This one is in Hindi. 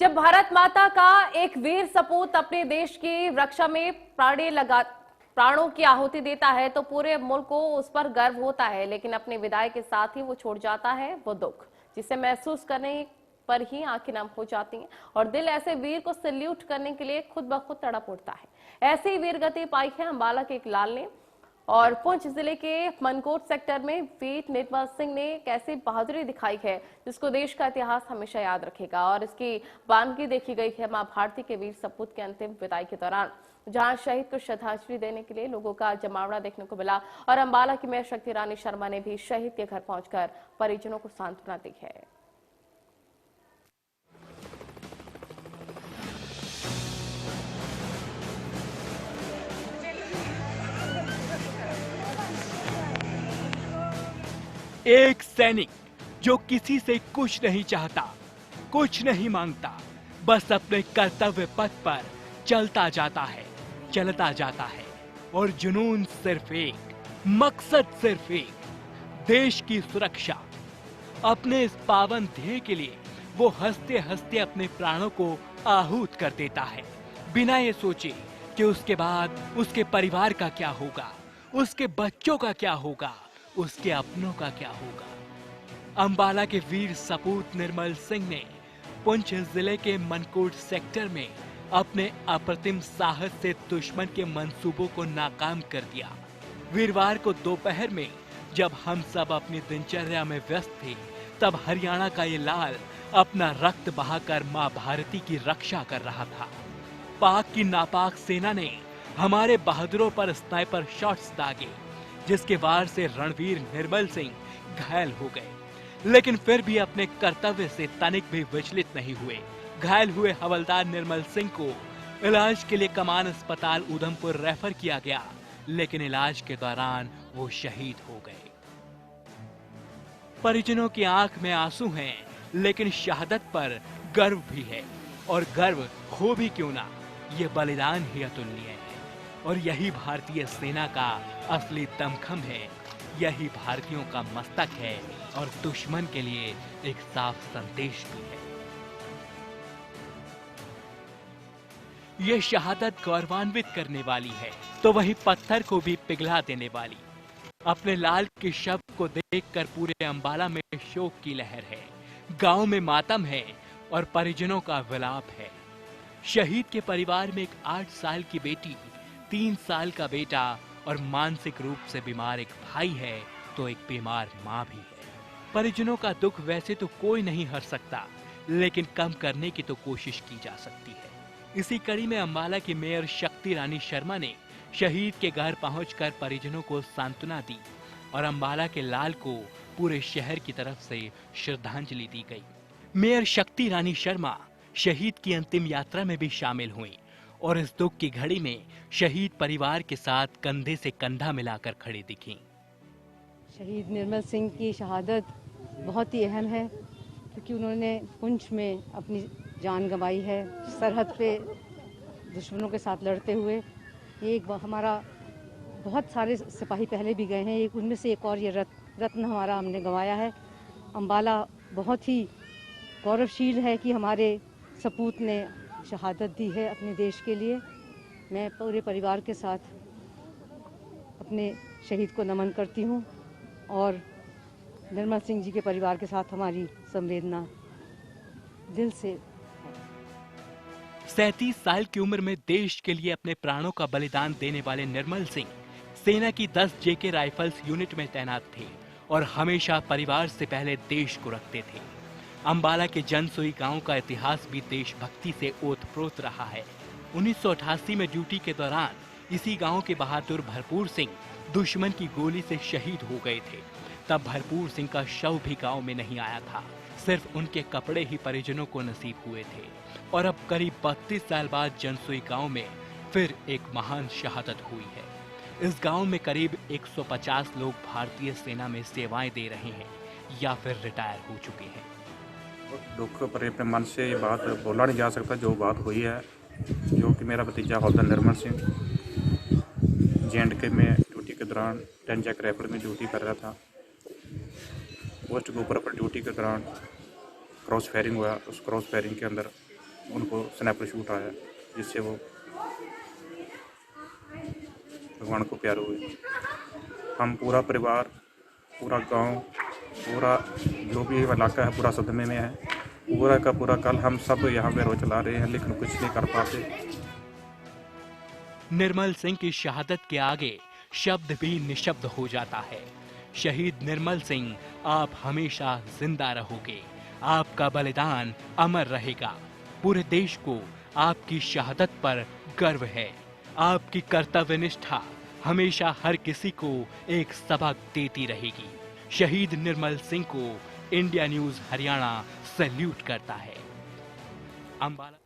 जब भारत माता का एक वीर सपूत अपने देश की रक्षा में प्राणों की आहुति देता है तो पूरे मुल्क को उस पर गर्व होता है, लेकिन अपने विदाई के साथ ही वो छोड़ जाता है वो दुख, जिसे महसूस करने पर ही आंखें नम हो जाती हैं और दिल ऐसे वीर को सैल्यूट करने के लिए खुद ब खुद तड़प उठता है। ऐसी ही वीर गति पाई है अंबाला के एक लाल ने और पुंछ जिले के मनकोट सेक्टर में वीर निर्मल सिंह ने कैसी बहादुरी दिखाई है जिसको देश का इतिहास हमेशा याद रखेगा। और इसकी बानगी देखी गई है मां भारती के वीर सपूत के अंतिम विदाई के दौरान, जहां शहीद को श्रद्धांजलि देने के लिए लोगों का जमावड़ा देखने को मिला और अंबाला की मेयर शक्ति रानी शर्मा ने भी शहीद के घर पहुंचकर परिजनों को सांत्वना दी है। एक सैनिक जो किसी से कुछ नहीं चाहता, कुछ नहीं मांगता, बस अपने कर्तव्य पथ पर चलता जाता है और जुनून सिर्फ एक, मकसद सिर्फ एक, देश की सुरक्षा। अपने इस पावन ध्येय के लिए वो हंसते हंसते अपने प्राणों को आहूत कर देता है, बिना ये सोचे कि उसके बाद उसके परिवार का क्या होगा, उसके बच्चों का क्या होगा, उसके अपनों का क्या होगा। अंबाला के वीर सपूत निर्मल सिंह ने पुंछ जिले के मनकोट सेक्टर में अपने अप्रतिम साहस से दुश्मन के मंसूबों को नाकाम कर दिया। वीरवार को दोपहर में जब हम सब अपनी दिनचर्या में व्यस्त थे, तब हरियाणा का ये लाल अपना रक्त बहाकर मां भारती की रक्षा कर रहा था। पाक की नापाक सेना ने हमारे बहादुरों पर स्नाइपर शॉट्स दागे, जिसके वार से रणवीर निर्मल सिंह घायल हो गए, लेकिन फिर भी अपने कर्तव्य से तनिक भी विचलित नहीं हुए। घायल हुए हवलदार निर्मल सिंह को इलाज के लिए कमान अस्पताल उधमपुर रेफर किया गया, लेकिन इलाज के दौरान वो शहीद हो गए। परिजनों की आंख में आंसू हैं, लेकिन शहादत पर गर्व भी है, और गर्व हो भी क्यों ना, ये बलिदान ही अतुलनीय है। और यही भारतीय सेना का असली दमखम है, यही भारतीयों का मस्तक है और दुश्मन के लिए एक साफ संदेश भी है। ये शहादत गौरवान्वित करने वाली है तो वही पत्थर को भी पिघला देने वाली। अपने लाल के शव को देखकर पूरे अंबाला में शोक की लहर है, गांव में मातम है और परिजनों का विलाप है। शहीद के परिवार में एक 8 साल की बेटी, 3 साल का बेटा और मानसिक रूप से बीमार एक भाई है तो एक बीमार मां भी है। परिजनों का दुख वैसे तो कोई नहीं हर सकता, लेकिन कम करने की तो कोशिश की जा सकती है। इसी कड़ी में अंबाला की मेयर शक्ति रानी शर्मा ने शहीद के घर पहुंचकर परिजनों को सांत्वना दी और अंबाला के लाल को पूरे शहर की तरफ से श्रद्धांजलि दी गई। मेयर शक्ति रानी शर्मा शहीद की अंतिम यात्रा में भी शामिल हुई और इस दुख की घड़ी में शहीद परिवार के साथ कंधे से कंधा मिलाकर खड़ी दिखीं। शहीद निर्मल सिंह की शहादत बहुत ही अहम है, क्योंकि उन्होंने पुंछ में अपनी जान गंवाई है, सरहद पे दुश्मनों के साथ लड़ते हुए। ये एक हमारा, बहुत सारे सिपाही पहले भी गए हैं, एक उनमें से एक और ये रत्न हमारा हमने गंवाया है। अंबाला बहुत ही गौरवशील है कि हमारे सपूत ने शहादत दी है अपने देश के लिए। मैं पूरे परिवार के साथ अपने शहीद को नमन करती हूँ और निर्मल सिंह जी के परिवार के साथ हमारी संवेदना दिल से। 37 साल की उम्र में देश के लिए अपने प्राणों का बलिदान देने वाले निर्मल सिंह सेना की 10 जेके राइफल्स यूनिट में तैनात थे और हमेशा परिवार से पहले देश को रखते थे। अंबाला के जनसोई गांव का इतिहास भी देशभक्ति से ओतप्रोत रहा है। 1988 में ड्यूटी के दौरान इसी गांव के बहादुर भरपूर सिंह दुश्मन की गोली से शहीद हो गए थे। तब भरपूर सिंह का शव भी गांव में नहीं आया था, सिर्फ उनके कपड़े ही परिजनों को नसीब हुए थे। और अब करीब 32 साल बाद जनसोई गांव में फिर एक महान शहादत हुई है। इस गांव में करीब 150 लोग भारतीय सेना में सेवाएं दे रहे हैं या फिर रिटायर हो चुके हैं। दुख भरे अपने मन से ये बात बोला नहीं जा सकता जो बात हुई है, जो कि मेरा भतीजा हवलदार निर्मल सिंह J&K में ड्यूटी के दौरान 10 जैक राइफल में ड्यूटी कर रहा था। पोस्ट के ऊपर ड्यूटी के दौरान क्रॉस फायरिंग हुआ। उस क्रॉस फायरिंग के अंदर उनको स्नैपर शूट आया, जिससे वो भगवान को प्यारे हुए। हम पूरा परिवार, पूरा गांव, पूरा जो भी इलाका है पूरा सदमे में है। पूरा का पूरा कल हम सब यहाँ पे रोज चला रहे हैं, लेकिन कुछ नहीं कर पाते। निर्मल सिंह की शहादत के आगे शब्द भी निशब्द हो जाता है। शहीद निर्मल सिंह, आप हमेशा जिंदा रहोगे, आपका बलिदान अमर रहेगा। पूरे देश को आपकी शहादत पर गर्व है। आपकी कर्तव्य निष्ठा हमेशा हर किसी को एक सबक देती रहेगी। शहीद निर्मल सिंह को इंडिया न्यूज हरियाणा सैल्यूट करता है। अंबाला